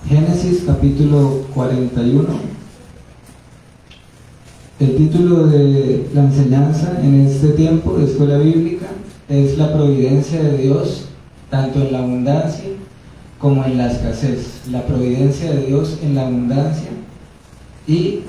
Génesis capítulo 41. El título de la enseñanza en este tiempo de escuela bíblica es la providencia de Dios, tanto en la abundancia como en la escasez. La providencia de Dios en la abundancia y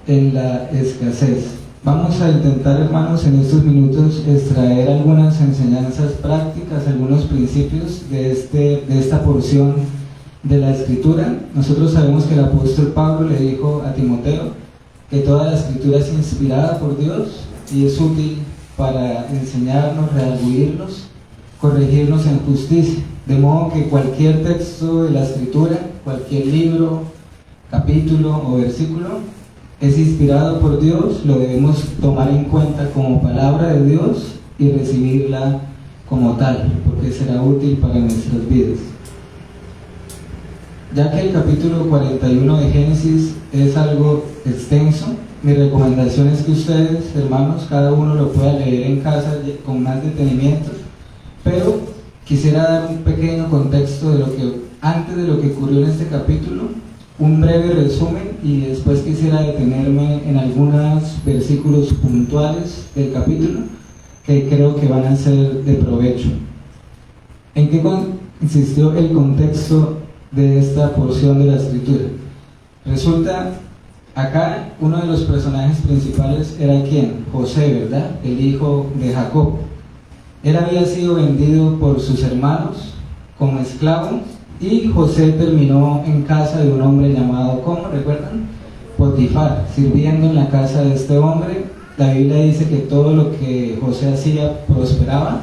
en la escasez. Vamos a intentar, hermanos, en estos minutos extraer algunas enseñanzas prácticas, algunos principios de esta porción de la Escritura. Nosotros sabemos que el apóstol Pablo le dijo a Timoteo que toda la Escritura es inspirada por Dios y es útil para enseñarnos, redarguirnos, corregirnos en justicia. De modo que cualquier texto de la Escritura, cualquier libro, capítulo o versículo es inspirado por Dios, lo debemos tomar en cuenta como palabra de Dios y recibirla como tal, porque será útil para nuestras vidas. Ya que el capítulo 41 de Génesis es algo extenso, mi recomendación es que ustedes, hermanos, cada uno lo pueda leer en casa con más detenimiento, pero quisiera dar un pequeño contexto antes de lo que ocurrió en este capítulo, un breve resumen, y después quisiera detenerme en algunos versículos puntuales del capítulo que creo que van a ser de provecho. ¿En qué consistió el contexto de esta porción de la Escritura? Resulta, acá uno de los personajes principales era ¿quién? José, ¿verdad? El hijo de Jacob. Él había sido vendido por sus hermanos como esclavo, y José terminó en casa de un hombre llamado, ¿cómo recuerdan? Potifar, sirviendo en la casa de este hombre. La Biblia dice que todo lo que José hacía prosperaba.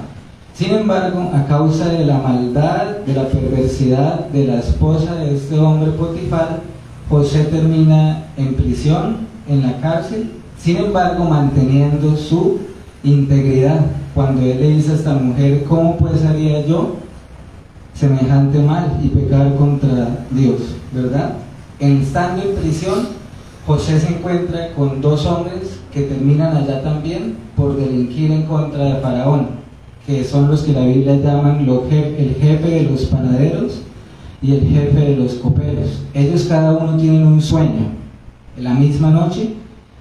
Sin embargo, a causa de la maldad, de la perversidad de la esposa de este hombre Potifar, José termina en prisión, en la cárcel, sin embargo manteniendo su integridad. Cuando él le dice a esta mujer, ¿cómo pues haría yo semejante mal y pecar contra Dios? ¿Verdad? Estando en prisión, José se encuentra con dos hombres que terminan allá también por delinquir en contra de Faraón, que son los que la Biblia llaman el jefe de los panaderos y el jefe de los coperos. Ellos cada uno tienen un sueño en la misma noche,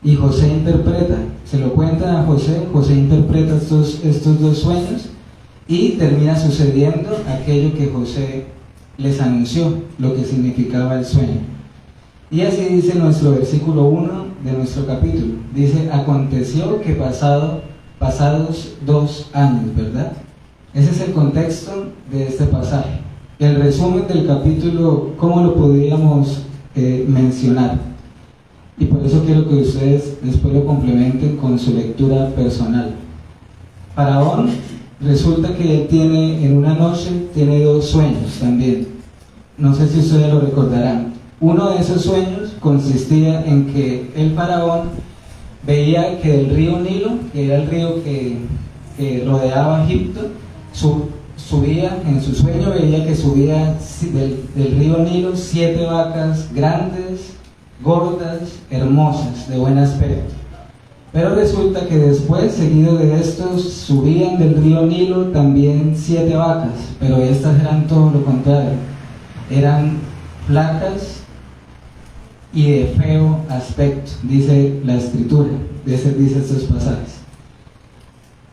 y José interpreta, se lo cuentan a José, José interpreta estos dos sueños, y termina sucediendo aquello que José les anunció, lo que significaba el sueño. Y así dice nuestro versículo 1 de nuestro capítulo. Dice, aconteció que pasados 2 años, ¿verdad? Ese es el contexto de este pasaje. El resumen del capítulo, ¿cómo lo podríamos mencionar? Y por eso quiero que ustedes después lo complementen con su lectura personal. Faraón, resulta que en una noche tiene 2 sueños también. No sé si ustedes lo recordarán. Uno de esos sueños consistía en que el faraón veía que del río Nilo, que era el río que rodeaba Egipto, subía, en su sueño veía que subía del río Nilo 7 vacas grandes, gordas, hermosas, de buen aspecto. Pero resulta que después, seguido de estos, subían del río Nilo también 7 vacas, pero estas eran todo lo contrario, eran flacas y de feo aspecto, dice la Escritura, dice estos pasajes.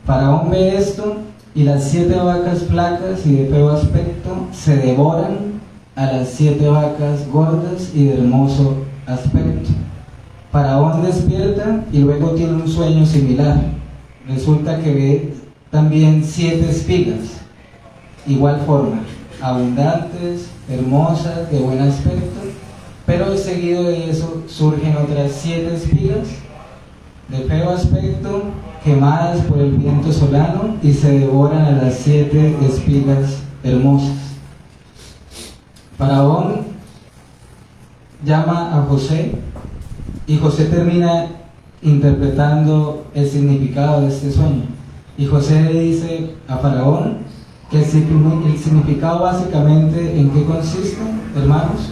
Faraón ve esto, y las 7 vacas flacas y de feo aspecto se devoran a las 7 vacas gordas y de hermoso aspecto. Faraón despierta y luego tiene un sueño similar. Resulta que ve también 7 espigas, igual forma, abundantes, hermosas, de buen aspecto, pero seguido de eso surgen otras 7 espigas de feo aspecto, quemadas por el viento solano, y se devoran a las 7 espigas hermosas. Faraón llama a José, y José termina interpretando el significado de este sueño. Y José le dice a Faraón que el significado básicamente, ¿en qué consiste, hermanos?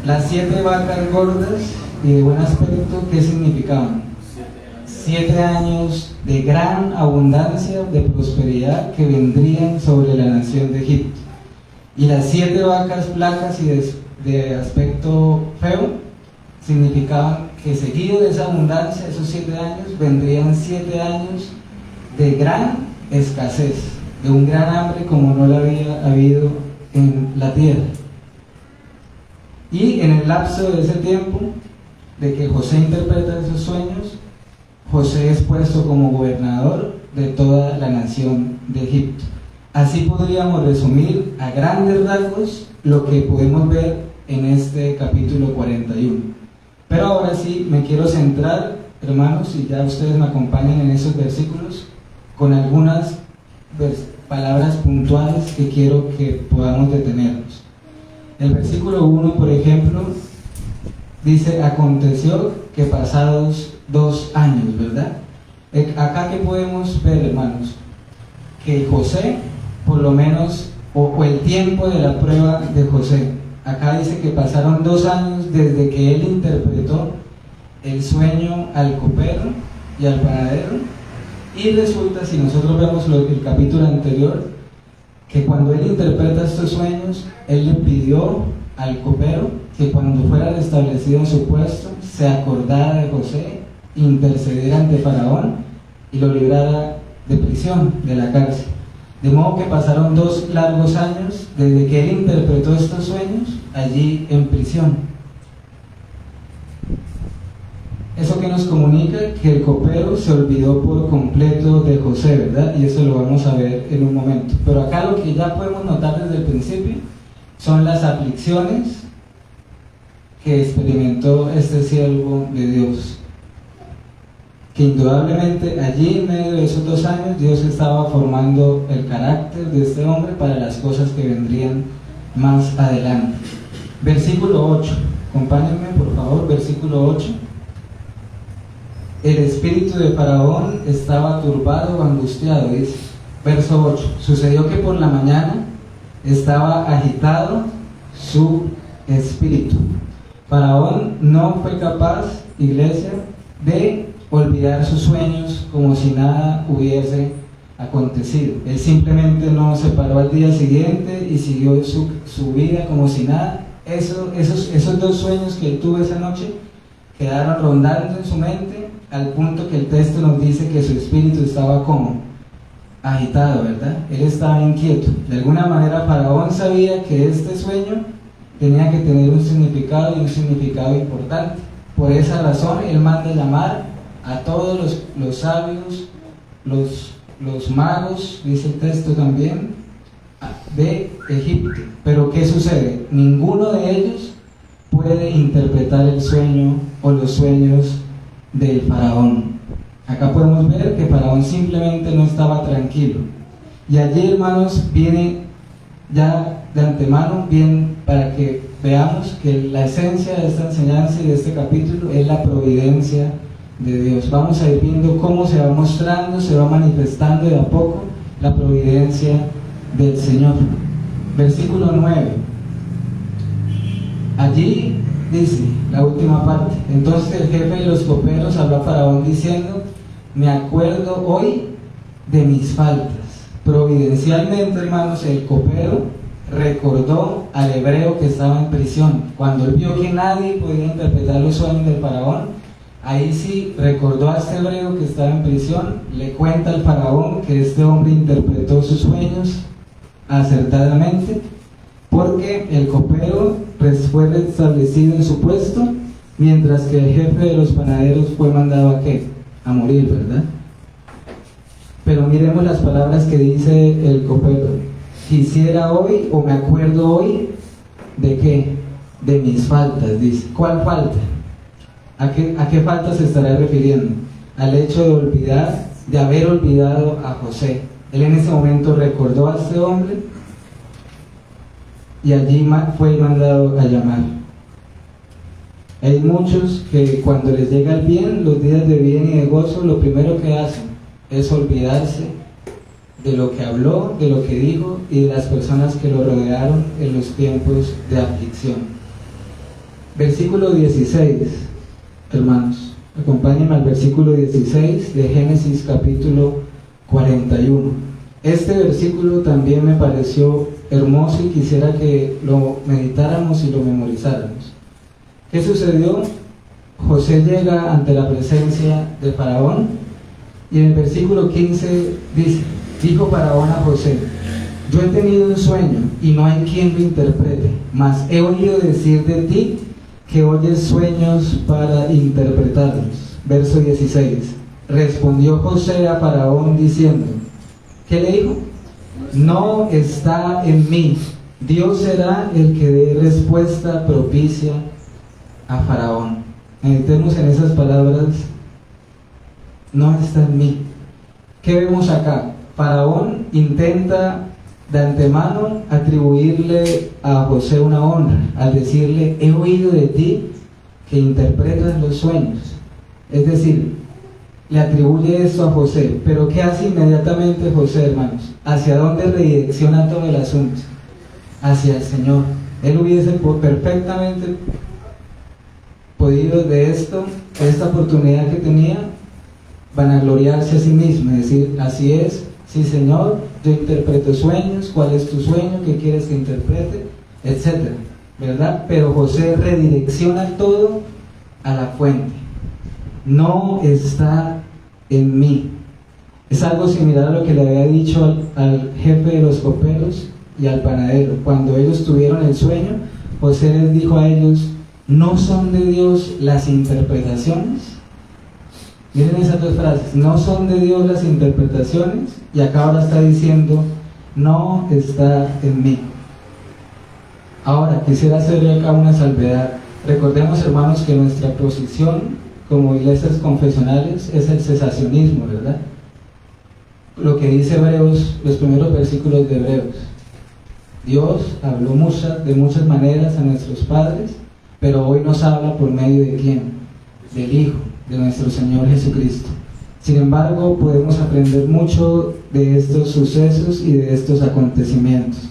Las 7 vacas gordas y de buen aspecto, ¿qué significaban? 7 años de gran abundancia, de prosperidad que vendrían sobre la nación de Egipto. Y las 7 vacas flacas y de aspecto feo significaban que seguido de esa abundancia, esos 7 años, vendrían 7 años de gran escasez, de un gran hambre como no lo había habido en la tierra. Y en el lapso de ese tiempo, de que José interpreta esos sueños, José es puesto como gobernador de toda la nación de Egipto. Así podríamos resumir a grandes rasgos lo que podemos ver en este capítulo 41. Pero ahora sí me quiero centrar, hermanos, y ya ustedes me acompañan en esos versículos, con algunas palabras puntuales que quiero que podamos detenernos. El versículo 1, por ejemplo, dice: aconteció que pasados 2 años, ¿verdad? Acá que podemos ver, hermanos, que José, por lo menos, o el tiempo de la prueba de José, acá dice que pasaron 2 años desde que él interpretó el sueño al copero y al panadero, y resulta, si nosotros vemos el capítulo anterior, que cuando él interpreta estos sueños, él le pidió al copero que cuando fuera restablecido en su puesto, se acordara de José, intercediera ante Faraón y lo librara de prisión, de la cárcel. De modo que pasaron 2 largos años desde que él interpretó estos sueños allí en prisión. Eso que nos comunica que el copero se olvidó por completo de José, ¿verdad? Y eso lo vamos a ver en un momento. Pero acá lo que ya podemos notar desde el principio son las aflicciones que experimentó este siervo de Dios. Que indudablemente allí en medio de esos 2 años Dios estaba formando el carácter de este hombre para las cosas que vendrían más adelante. Versículo 8, acompáñenme por favor, versículo 8. El espíritu de Faraón estaba turbado o angustiado, dice. Verso 8, sucedió que por la mañana estaba agitado su espíritu. Faraón no fue capaz, iglesia, de olvidar sus sueños como si nada hubiese acontecido. Él simplemente no se paró al día siguiente y siguió su vida como si nada. Esos 2 sueños que él tuvo esa noche quedaron rondando en su mente, al punto que el texto nos dice que su espíritu estaba como agitado, ¿verdad? Él estaba inquieto. De alguna manera Faraón sabía que este sueño tenía que tener un significado, y un significado importante. Por esa razón él manda llamar a todos los sabios, los magos, dice el texto también, de Egipto. Pero ¿qué sucede? Ninguno de ellos puede interpretar el sueño o los sueños del faraón. Acá podemos ver que Faraón simplemente no estaba tranquilo. Y allí, hermanos, viene ya de antemano, bien, para que veamos que la esencia de esta enseñanza y de este capítulo es la providencia de Dios. Vamos a ir viendo cómo se va mostrando, se va manifestando de a poco la providencia del Señor. Versículo 9. Allí dice la última parte: entonces el jefe de los coperos habló a Faraón diciendo: me acuerdo hoy de mis faltas. Providencialmente, hermanos, el copero recordó al hebreo que estaba en prisión. Cuando él vio que nadie podía interpretar los sueños del faraón, ahí sí recordó a este hebreo que estaba en prisión, le cuenta al faraón que este hombre interpretó sus sueños acertadamente, porque el copero fue restablecido en su puesto, mientras que el jefe de los panaderos fue mandado ¿a qué? A morir, ¿verdad? Pero miremos las palabras que dice el copero: quisiera hoy, o me acuerdo hoy, ¿de qué? De mis faltas, dice. ¿Cuál falta? ¿A qué falta se estará refiriendo? Al hecho de olvidar, de haber olvidado a José. Él en ese momento recordó a este hombre y allí fue mandado a llamar. Hay muchos que cuando les llega el bien, los días de bien y de gozo, lo primero que hacen es olvidarse de lo que habló, de lo que dijo y de las personas que lo rodearon en los tiempos de aflicción. Versículo 16, hermanos, acompáñenme al versículo 16 de Génesis capítulo 41. Este versículo también me pareció hermoso y quisiera que lo meditáramos y lo memorizáramos. ¿Qué sucedió? José llega ante la presencia de Faraón y en el versículo 15 dice: dijo Faraón a José: yo he tenido un sueño y no hay quien lo interprete, mas he oído decir de ti que oyes sueños para interpretarlos. Verso 16. Respondió José a Faraón diciendo, ¿qué le dijo? No está en mí. Dios será el que dé respuesta propicia a Faraón. Meditemos en esas palabras. No está en mí. ¿Qué vemos acá? Faraón intenta de antemano atribuirle a José una honra al decirle: he oído de ti que interpretas los sueños. Es decir, le atribuye esto a José. Pero ¿qué hace inmediatamente José, hermanos? ¿Hacia dónde redirecciona todo el asunto? Hacia el Señor. Él hubiese perfectamente podido de esta oportunidad que tenía, vanagloriarse a sí mismo, es decir: así es, sí Señor, yo interpreto sueños, ¿cuál es tu sueño? ¿Qué quieres que interprete? Etcétera, ¿verdad? Pero José redirecciona todo a la fuente. No está en mí. Es algo similar a lo que le había dicho al jefe de los coperos y al panadero. Cuando ellos tuvieron el sueño, José les dijo a ellos: ¿no son de Dios las interpretaciones? Miren esas dos frases: no son de Dios las interpretaciones, y acá ahora está diciendo: no está en mí. Ahora quisiera hacerle acá una salvedad. Recordemos, hermanos, que nuestra posición como iglesias confesionales es el cesacionismo, ¿verdad? Lo que dice Hebreos, los primeros versículos de Hebreos: Dios habló de muchas maneras a nuestros padres, pero hoy nos habla por medio de ¿quién? Del Hijo, de nuestro Señor Jesucristo. Sin embargo, podemos aprender mucho de estos sucesos y de estos acontecimientos.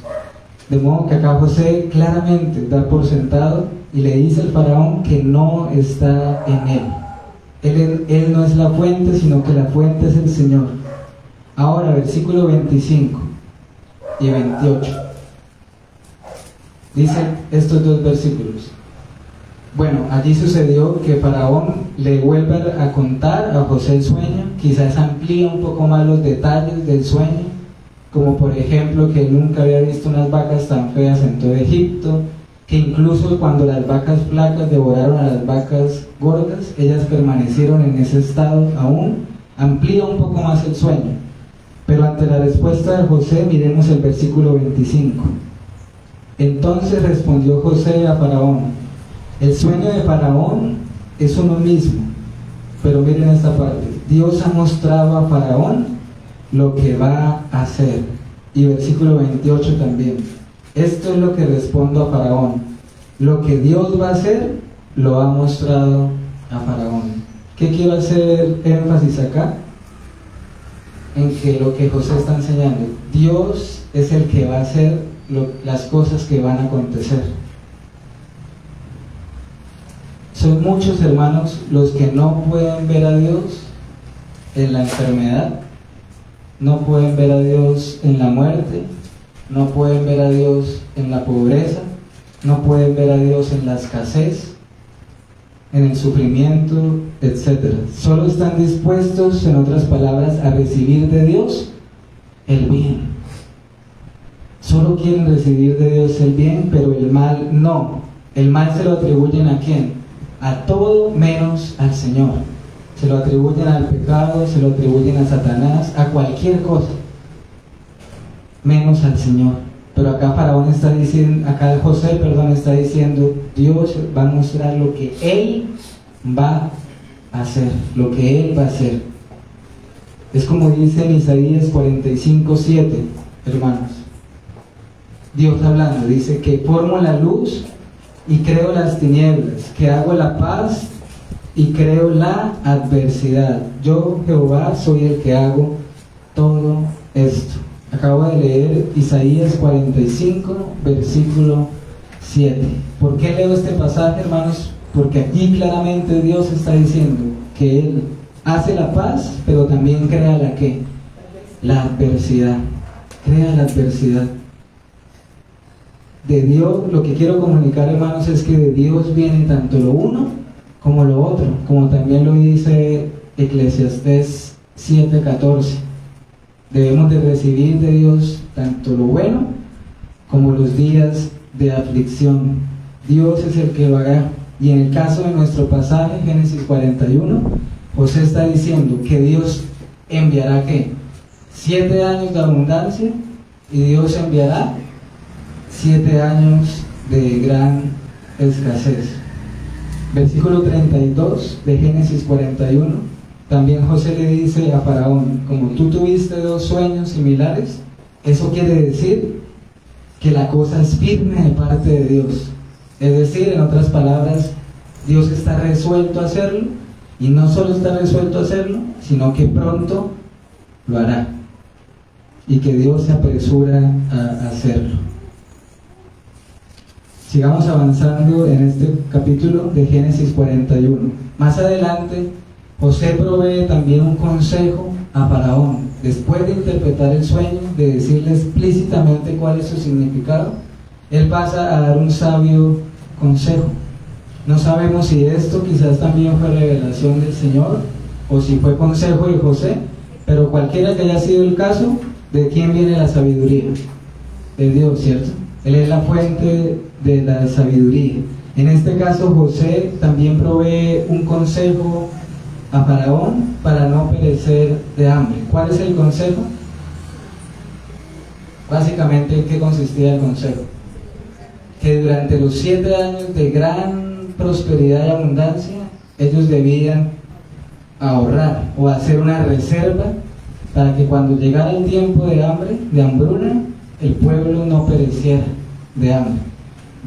De modo que acá José claramente da por sentado y le dice al faraón que no está en él. Él no es la fuente, sino que la fuente es el Señor. Ahora, versículo 25 y 28. Dicen estos dos versículos: bueno, allí sucedió que Faraón le vuelve a contar a José el sueño, quizás amplía un poco más los detalles del sueño, como por ejemplo que él nunca había visto unas vacas tan feas en todo Egipto, que incluso cuando las vacas flacas devoraron a las vacas gordas, ellas permanecieron en ese estado aún. Amplía un poco más el sueño. Pero ante la respuesta de José, miremos el versículo 25. Entonces respondió José a Faraón: el sueño de Faraón es uno mismo. Pero miren esta parte: Dios ha mostrado a Faraón lo que va a hacer. Y versículo 28 también: esto es lo que respondo a Faraón: lo que Dios va a hacer, lo ha mostrado a Faraón. ¿Qué quiero hacer énfasis acá? En que lo que José está enseñando, Dios es el que va a hacer las cosas que van a acontecer. Son muchos, hermanos, los que no pueden ver a Dios en la enfermedad, no pueden ver a Dios en la muerte, no pueden ver a Dios en la pobreza, no pueden ver a Dios en la escasez, en el sufrimiento, etc. Solo están dispuestos, en otras palabras, a recibir de Dios el bien. Solo quieren recibir de Dios el bien, pero el mal no. El mal se lo atribuyen ¿a quién? A todo menos al Señor. Se lo atribuyen al pecado, se lo atribuyen a Satanás, a cualquier cosa, menos al Señor. Pero acá Faraón está diciendo, acá José, está diciendo: Dios va a mostrar lo que Él va a hacer, lo que Él va a hacer. Es como dice en Isaías 45:7, hermanos. Dios hablando, dice que formo la luz y creo las tinieblas, que hago la paz y creo la adversidad. Yo, Jehová, soy el que hago todo esto. Acabo de leer Isaías 45, versículo 7. ¿Por qué leo este pasaje, hermanos? Porque aquí claramente Dios está diciendo que Él hace la paz, pero también crea la ¿qué? La adversidad. crea la adversidad. De Dios, lo que quiero comunicar, hermanos, es que de Dios viene tanto lo uno como lo otro, como también lo dice Eclesiastés 7:14. Debemos de recibir de Dios tanto lo bueno como los días de aflicción. Dios es el que lo hará. Y en el caso de nuestro pasaje, Génesis 41, José está diciendo que Dios enviará ¿qué? 7 años de abundancia, y Dios enviará 7 años de gran escasez. Versículo 32 de Génesis 41, también José le dice a Faraón: como tú tuviste 2 sueños similares, eso quiere decir que la cosa es firme de parte de Dios. Es decir, en otras palabras, Dios está resuelto a hacerlo, y no solo está resuelto a hacerlo, sino que pronto lo hará, y que Dios se apresura a hacerlo. Sigamos avanzando en este capítulo de Génesis 41. Más adelante, José provee también un consejo a Faraón. Después de interpretar el sueño, de decirle explícitamente cuál es su significado, él pasa a dar un sabio consejo. No sabemos si esto quizás también fue revelación del Señor o si fue consejo de José, pero cualquiera que haya sido el caso, ¿de quién viene la sabiduría? De Dios, ¿cierto? Él es la fuente de la sabiduría. En este caso, José también provee un consejo a Faraón para no perecer de hambre. ¿Cuál es el consejo? Básicamente, ¿en qué consistía el consejo? Que durante los 7 años de gran prosperidad y abundancia, ellos debían ahorrar o hacer una reserva para que cuando llegara el tiempo de hambre, de hambruna, el pueblo no pereciera de hambre.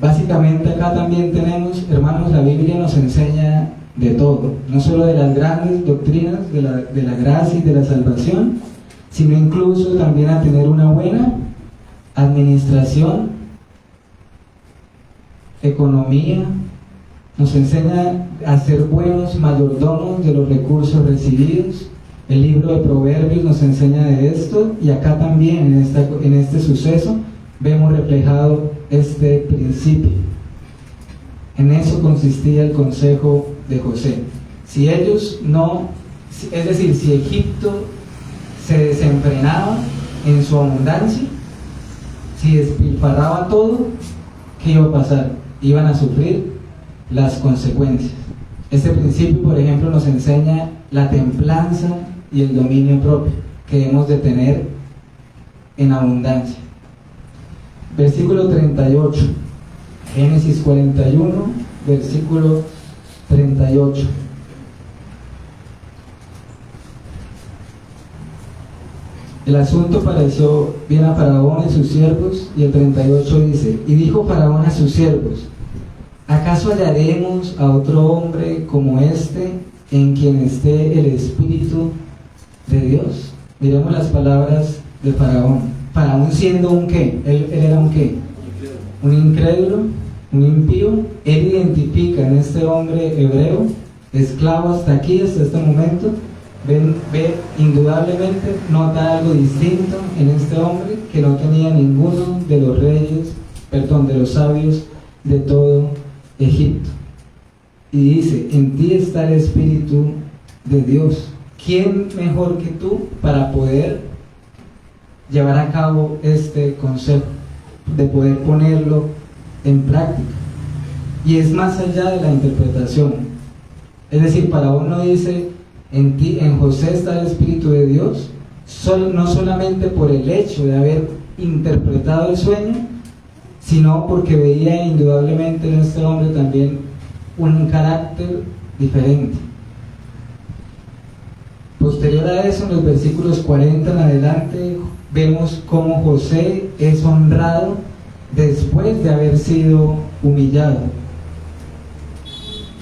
Básicamente acá también tenemos, hermanos, la Biblia nos enseña de todo, no solo de las grandes doctrinas de la gracia y de la salvación, sino incluso también a tener una buena administración, economía. Nos enseña a ser buenos mayordomos de los recursos recibidos. El libro de Proverbios nos enseña de esto, y acá también en este suceso vemos reflejado este principio. En eso consistía el consejo de José. Si ellos no, es decir, si Egipto se desenfrenaba en su abundancia, si despilfarraba todo, ¿qué iba a pasar? Iban a sufrir las consecuencias. Este principio, por ejemplo, nos enseña la templanza y el dominio propio que debemos de tener en abundancia. Versículo 38, Génesis 41, versículo 38. El asunto pareció bien a Faraón y sus siervos, y el 38 dice: y dijo Faraón a sus siervos: ¿acaso hallaremos a otro hombre como este en quien esté el Espíritu de Dios? Miremos las palabras de Faraón. Faraón, siendo un ¿qué? Él era un ¿qué? Un incrédulo, un impío. Él identifica en este hombre hebreo, esclavo hasta aquí, hasta este momento, ve indudablemente, nota algo distinto en este hombre que no tenía ninguno de los reyes, de los sabios de todo Egipto. Y dice: en ti está el Espíritu de Dios. ¿Quién mejor que tú para poder llevar a cabo este concepto, de poder ponerlo en práctica? Y es más allá de la interpretación. Es decir, Faraón no dice: en ti, en José está el Espíritu de Dios, no solamente por el hecho de haber interpretado el sueño, sino porque veía indudablemente en este hombre también un carácter diferente. Posterior a eso, en los versículos 40 en adelante, vemos cómo José es honrado después de haber sido humillado.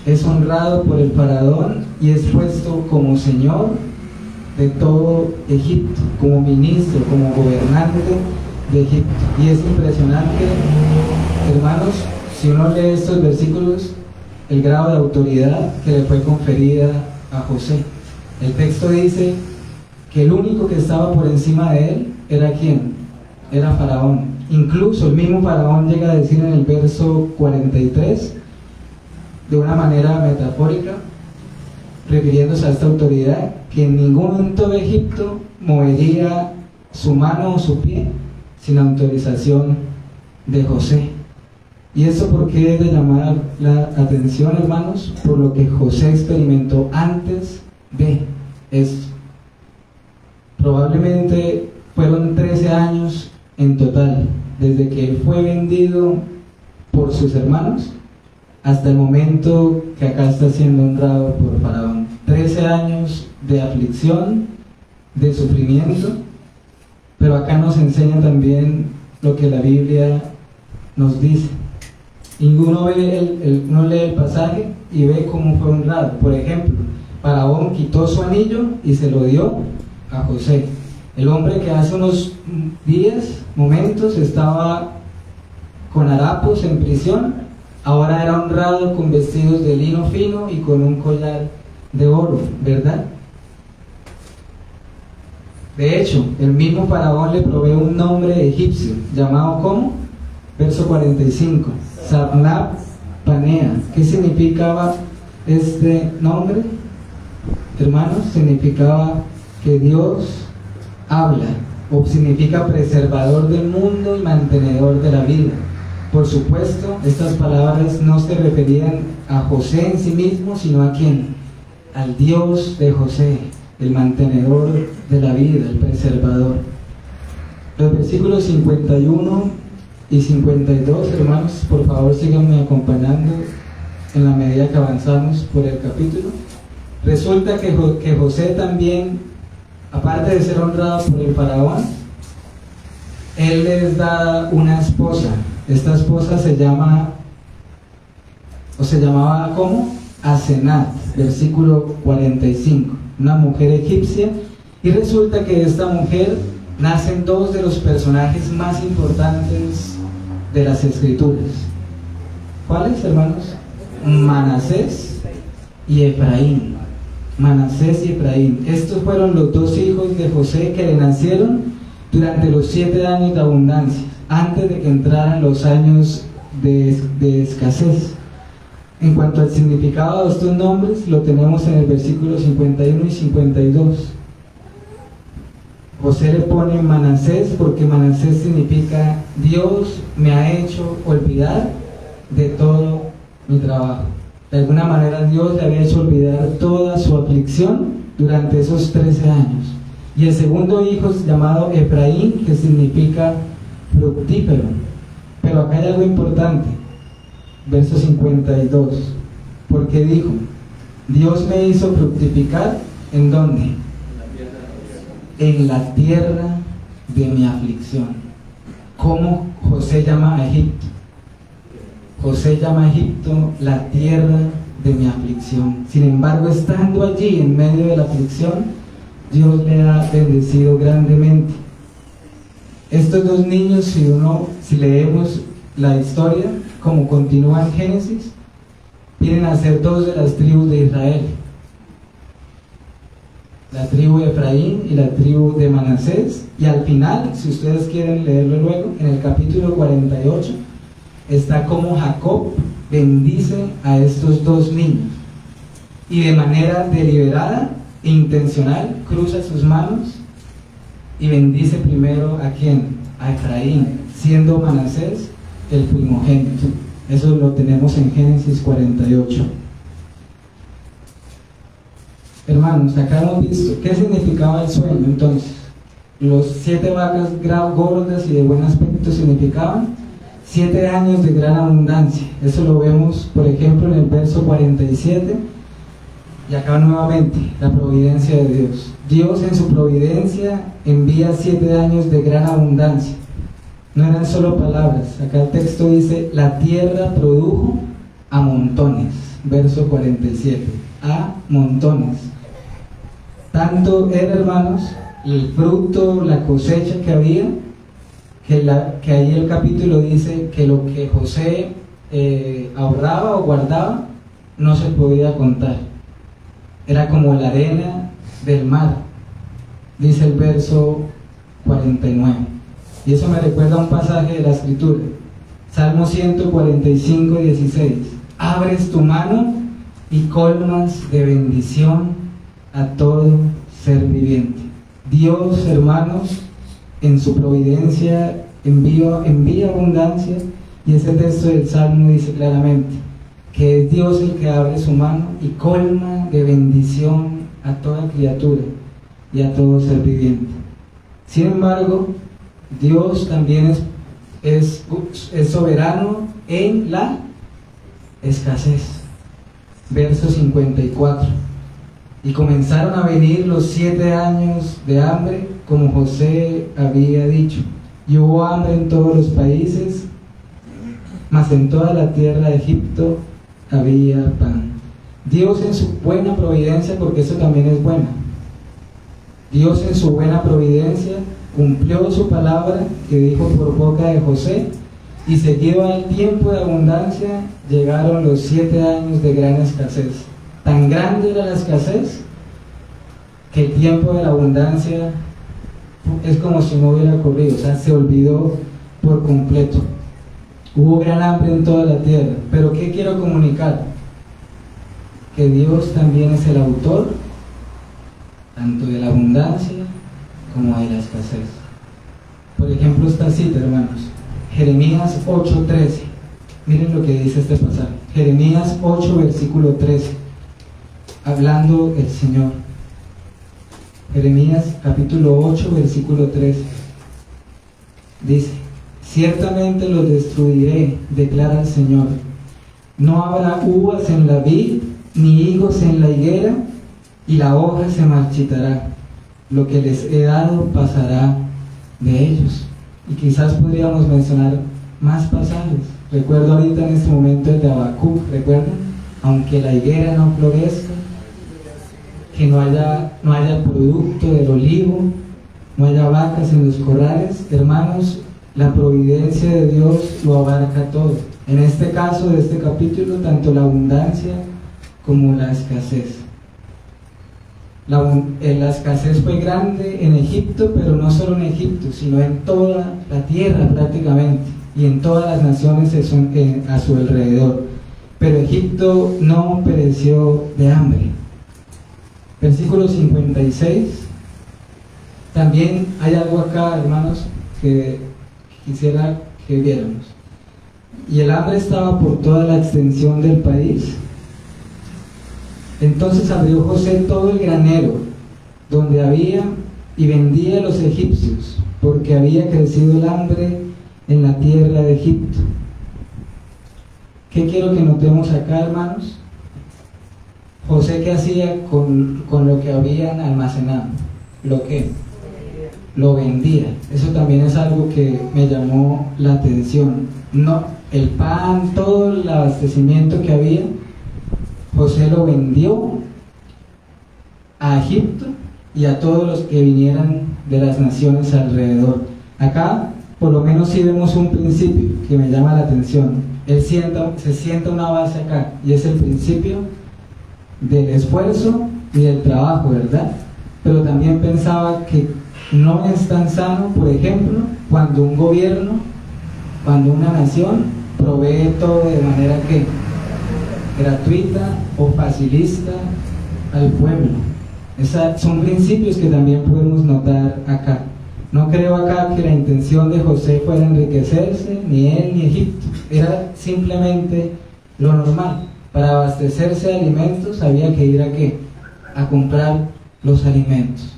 Es honrado por el faraón y es puesto como señor de todo Egipto, como ministro, como gobernante de Egipto. Y es impresionante, hermanos, si uno lee estos versículos, el grado de autoridad que le fue conferida a José. El texto dice que el único que estaba por encima de él era ¿quién? era Faraón. Incluso el mismo Faraón llega a decir en el verso 43, de una manera metafórica, refiriéndose a esta autoridad, que ninguno en todo Egipto movería su mano o su pie sin autorización de José. ¿Y eso por qué es de llamar la atención, hermanos? Por lo que José experimentó antes de esto. Probablemente fueron 13 años en total, desde que él fue vendido por sus hermanos hasta el momento que acá está siendo honrado por Faraón. 13 años de aflicción, de sufrimiento, pero acá nos enseña también lo que la Biblia nos dice. Y uno lee el pasaje y ve cómo fue honrado. Por ejemplo, Faraón quitó su anillo y se lo dio a José, el hombre que hace unos momentos estaba con harapos en prisión, ahora era honrado con vestidos de lino fino y con un collar de oro, ¿verdad? De hecho, el mismo Faraón le provee un nombre egipcio, llamado ¿cómo? Verso 45, Sarnap Panea. ¿Qué significaba este nombre? Hermanos, significaba que Dios habla, o significa preservador del mundo y mantenedor de la vida. Por supuesto, estas palabras no se referían a José en sí mismo, sino a ¿quién? Al Dios de José, el mantenedor de la vida, el preservador. Los versículos 51 y 52, hermanos, por favor síganme acompañando en la medida que avanzamos por el capítulo. Resulta que José también, aparte de ser honrado por el faraón, él les da una esposa. Esta esposa se llamaba ¿cómo? Asenat, versículo 45, una mujer egipcia. Y resulta que de esta mujer nacen dos de los personajes más importantes de las escrituras. ¿Cuáles, hermanos? Manasés y Efraín. Manasés y Efraín. Estos fueron los dos hijos de José que le nacieron durante los 7 años de abundancia, antes de que entraran los años de escasez. En cuanto al significado de estos nombres, lo tenemos en el versículo 51 y 52. José le pone Manasés porque Manasés significa Dios me ha hecho olvidar de todo mi trabajo. De alguna manera Dios le había hecho olvidar toda su aflicción durante esos 13 años. Y el segundo hijo es llamado Efraín, que significa fructífero. Pero acá hay algo importante. Verso 52. Porque dijo, Dios me hizo fructificar, ¿en dónde? En la tierra de mi aflicción. ¿Cómo José llama a Egipto? José llama a Egipto la tierra de mi aflicción. Sin embargo, estando allí en medio de la aflicción, Dios le ha bendecido grandemente. Estos dos niños, si leemos la historia, como continúa en Génesis, vienen a ser dos de las tribus de Israel. La tribu de Efraín y la tribu de Manasés. Y al final, si ustedes quieren leerlo luego, en el capítulo 48, está como Jacob bendice a estos dos niños. Y de manera deliberada e intencional, cruza sus manos y bendice primero ¿a quién? A Efraín, siendo Manasés el primogénito. Eso lo tenemos en Génesis 48. Hermanos, acá hemos visto qué significaba el sueño. Entonces, los 7 vacas gordas y de buen aspecto significaban 7 años de gran abundancia. Eso lo vemos, por ejemplo, en el verso 47. Y acá nuevamente, la providencia de Dios. Dios en su providencia envía 7 años de gran abundancia. No eran solo palabras. Acá el texto dice, la tierra produjo a montones. Verso 47. A montones. Tanto era, hermanos, el fruto, la cosecha que había, que ahí el capítulo dice que lo que José ahorraba o guardaba no se podía contar. Era como la arena del mar, dice el verso 49. Y eso me recuerda a un pasaje de la Escritura. Salmo 145, 16. Abres tu mano y colmas de bendición a todo ser viviente. Dios, hermanos, en su providencia envía abundancia, y ese texto del Salmo dice claramente que es Dios el que abre su mano y colma de bendición a toda criatura y a todo ser viviente. Sin embargo, Dios también es soberano en la escasez. Verso 54. Y comenzaron a venir los 7 años de hambre, como José había dicho, y hubo hambre en todos los países, mas en toda la tierra de Egipto había pan. Dios en su buena providencia, porque eso también es bueno, Dios en su buena providencia cumplió su palabra que dijo por boca de José, y seguido al tiempo de abundancia llegaron los 7 años de gran escasez. Tan grande era la escasez que el tiempo de la abundancia es como si no hubiera ocurrido, o sea, se olvidó por completo. Hubo gran hambre en toda la tierra. Pero ¿qué quiero comunicar? Que Dios también es el autor tanto de la abundancia como de la escasez. Por ejemplo, esta cita, hermanos, Jeremías 8:13. Miren lo que dice este pasaje. Jeremías 8, versículo 13. Hablando el Señor. Jeremías capítulo 8, versículo 13. Dice: ciertamente los destruiré, declara el Señor. No habrá uvas en la vid, ni higos en la higuera, y la hoja se marchitará. Lo que les he dado pasará de ellos. Y quizás podríamos mencionar más pasajes. Recuerdo ahorita en este momento el de Habacuc, ¿recuerdan? Aunque la higuera no florezca, que no haya producto del olivo, no haya vacas en los corrales. Hermanos, la providencia de Dios lo abarca todo. En este caso de este capítulo, tanto la abundancia como la escasez. La escasez fue grande en Egipto, pero no solo en Egipto, sino en toda la tierra prácticamente, y en todas las naciones a su alrededor. Pero Egipto no pereció de hambre. Versículo 56. También hay algo acá, hermanos, que quisiera que viéramos. Y el hambre estaba por toda la extensión del país. Entonces abrió José todo el granero donde había y vendía a los egipcios, porque había crecido el hambre en la tierra de Egipto. ¿Qué quiero que notemos acá, hermanos? José, ¿qué hacía con lo que habían almacenado? Lo vendía. Eso también es algo que me llamó la atención. No, el pan, todo el abastecimiento que había, José lo vendió a Egipto y a todos los que vinieran de las naciones alrededor. Acá, por lo menos, sí vemos un principio que me llama la atención. Se sienta una base acá, y es el principio del esfuerzo y del trabajo, ¿verdad? Pero también pensaba que no es tan sano, por ejemplo, cuando un gobierno, cuando una nación provee todo de manera que gratuita o facilista al pueblo. Son principios que también podemos notar acá. No creo acá que la intención de José fuera enriquecerse, ni él ni Egipto. Era simplemente lo normal. Para abastecerse de alimentos había que ir ¿a qué? A comprar los alimentos.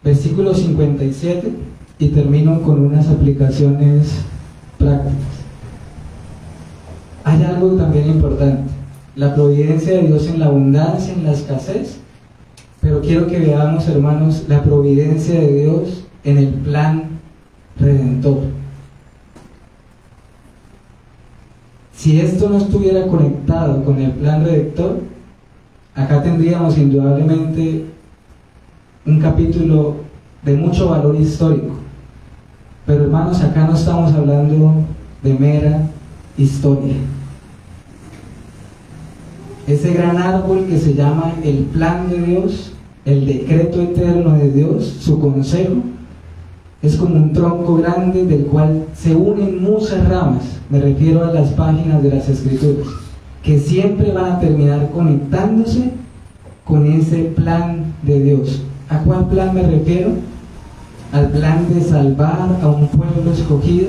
Versículo 57, y termino con unas aplicaciones prácticas. Hay algo también importante: la providencia de Dios en la abundancia, en la escasez, pero quiero que veamos, hermanos, la providencia de Dios en el plan redentor. Si esto no estuviera conectado con el plan redentor, acá tendríamos indudablemente un capítulo de mucho valor histórico. Pero, hermanos, acá no estamos hablando de mera historia. Ese gran árbol que se llama el plan de Dios, el decreto eterno de Dios, su consejo, Es como un tronco grande del cual se unen muchas ramas, me refiero a las páginas de las Escrituras, que siempre van a terminar conectándose con ese plan de Dios. ¿A cuál plan me refiero? Al plan de salvar a un pueblo escogido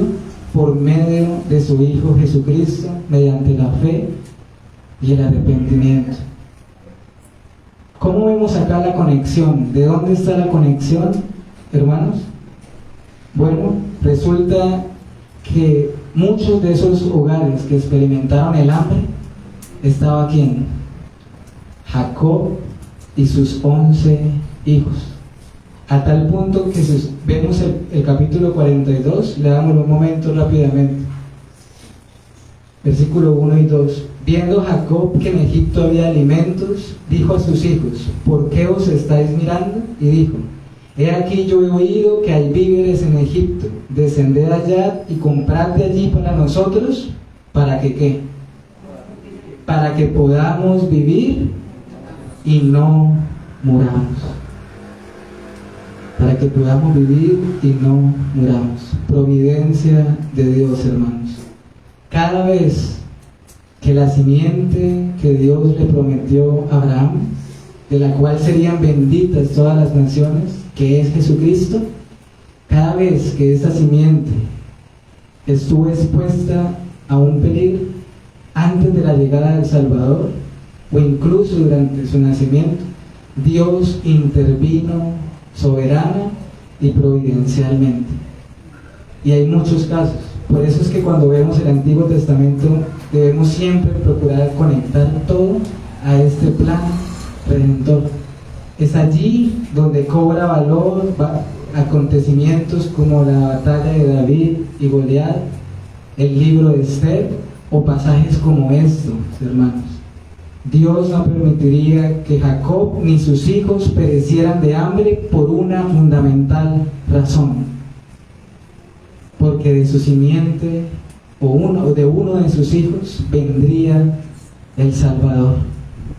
por medio de su Hijo Jesucristo, mediante la fe y el arrepentimiento. ¿Cómo vemos acá la conexión? ¿De dónde está la conexión, hermanos? Bueno, resulta que muchos de esos hogares que experimentaron el hambre, estaba ¿quién? Jacob y sus 11 hijos. A tal punto que si vemos el capítulo 42, le damos un momento rápidamente. Versículo 1 y 2. Viendo Jacob que en Egipto había alimentos, dijo a sus hijos: ¿por qué os estáis mirando? Y dijo: he aquí yo he oído que hay víveres en Egipto, descended allá y comprad de allí para nosotros, ¿para que qué? Para que podamos vivir y no muramos. Para que podamos vivir y no muramos. Providencia de Dios, hermanos. Cada vez que la simiente que Dios le prometió a Abraham, de la cual serían benditas todas las naciones, que es Jesucristo, cada vez que esa simiente estuvo expuesta a un peligro antes de la llegada del Salvador, o incluso durante su nacimiento, Dios intervino soberana y providencialmente. Y hay muchos casos. Por eso es que cuando vemos el Antiguo Testamento debemos siempre procurar conectar todo a este plan redentor. Es allí donde cobra valor acontecimientos como la batalla de David y Goliat, el libro de Esther o pasajes como estos, hermanos. Dios no permitiría que Jacob ni sus hijos perecieran de hambre por una fundamental razón: porque de su simiente o de uno de sus hijos vendría el Salvador.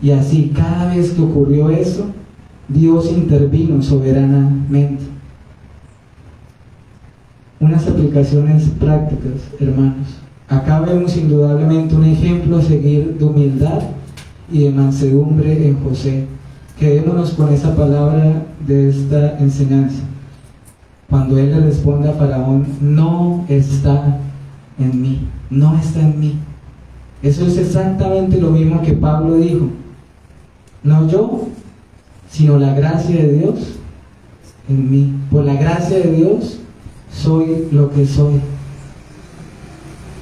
Y así, cada vez que ocurrió eso, Dios intervino soberanamente. Unas aplicaciones prácticas, hermanos. Acá vemos indudablemente un ejemplo a seguir de humildad y de mansedumbre en José. Quedémonos con esa palabra de esta enseñanza. Cuando él le responde a Faraón: no está en mí, no está en mí. Eso es exactamente lo mismo que Pablo dijo: no yo, sino la gracia de Dios en mí. Por la gracia de Dios soy lo que soy.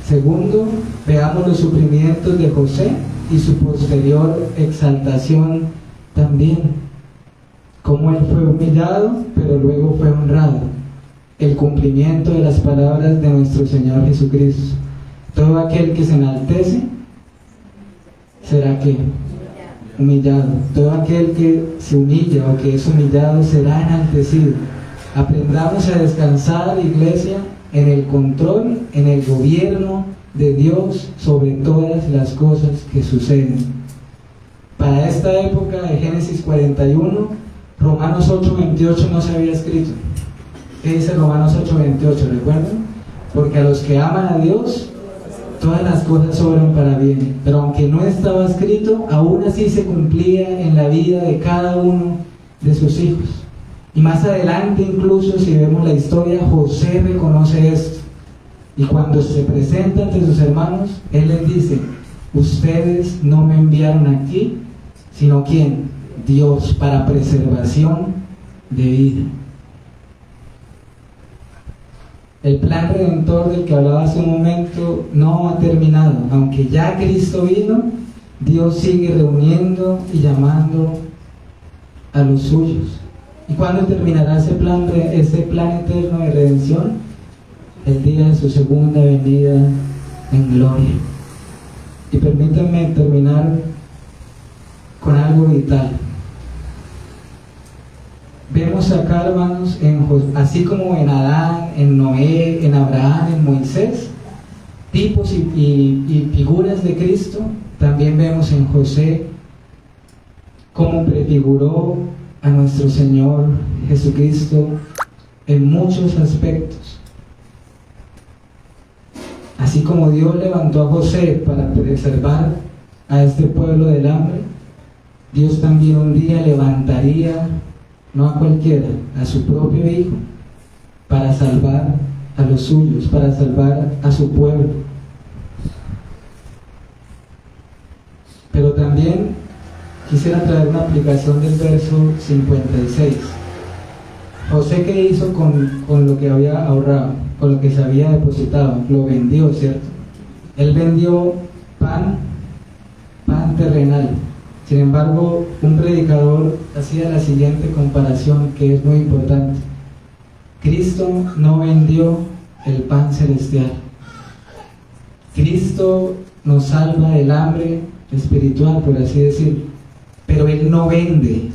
Segundo, veamos los sufrimientos de José y su posterior exaltación también. Cómo él fue humillado, pero luego fue honrado. El cumplimiento de las palabras de nuestro Señor Jesucristo: todo aquel que se enaltece será ¿qué? Humillado. Todo aquel que se humilla o que es humillado será enaltecido. Aprendamos a descansar, iglesia, en el control, en el gobierno de Dios sobre todas las cosas que suceden. Para esta época de Génesis 41, Romanos 8:28 no se había escrito. ¿Qué dice Romanos 8:28? ¿Recuerdan? Porque a los que aman a Dios, todas las cosas obran para bien. Pero aunque no estaba escrito, aún así se cumplía en la vida de cada uno de sus hijos. Y más adelante, incluso si vemos la historia, José reconoce esto. Y cuando se presenta ante sus hermanos, él les dice: ustedes no me enviaron aquí, sino ¿quién? Dios, para preservación de vida. El plan redentor del que hablaba hace un momento no ha terminado. Aunque ya Cristo vino, Dios sigue reuniendo y llamando a los suyos. ¿Y cuándo terminará ese plan eterno de redención? El día de su segunda venida en gloria. Y permítanme terminar con algo vital. Vemos acá, hermanos, así como en Adán, en Noé, en Abraham, en Moisés, tipos y figuras de Cristo, también vemos en José cómo prefiguró a nuestro Señor Jesucristo en muchos aspectos. Así como Dios levantó a José para preservar a este pueblo del hambre, Dios también un día levantaría, no a cualquiera, a su propio Hijo, para salvar a los suyos, para salvar a su pueblo. Pero también quisiera traer una aplicación del verso 56. José, ¿qué hizo con lo que había ahorrado, con lo que se había depositado? Lo vendió, ¿cierto? Él vendió pan terrenal. Sin embargo, un predicador hacía la siguiente comparación que es muy importante. Cristo no vendió el pan celestial. Cristo nos salva del hambre espiritual, por así decirlo, pero Él no vende.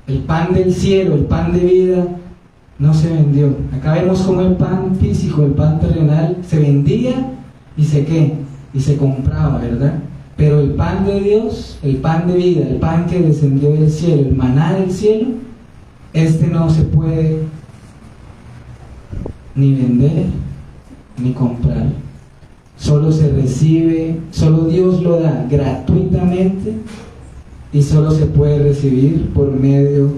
El pan del cielo, el pan de vida, no se vendió. Acá vemos como el pan físico, el pan terrenal, se vendía y se compraba, ¿verdad? Pero el pan de Dios, el pan de vida, el pan que descendió del cielo, el maná del cielo, este no se puede ni vender ni comprar. Solo se recibe, solo Dios lo da gratuitamente y solo se puede recibir por medio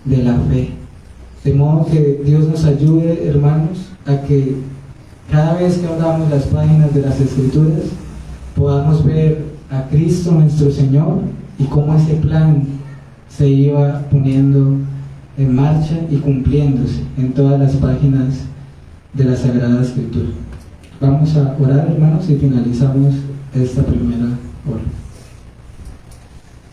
de la fe. De modo que Dios nos ayude, hermanos, a que cada vez que abramos las páginas de las Escrituras podamos ver a Cristo nuestro Señor y cómo ese plan se iba poniendo en marcha y cumpliéndose en todas las páginas de la Sagrada Escritura. Vamos a orar, hermanos, y finalizamos esta primera hora.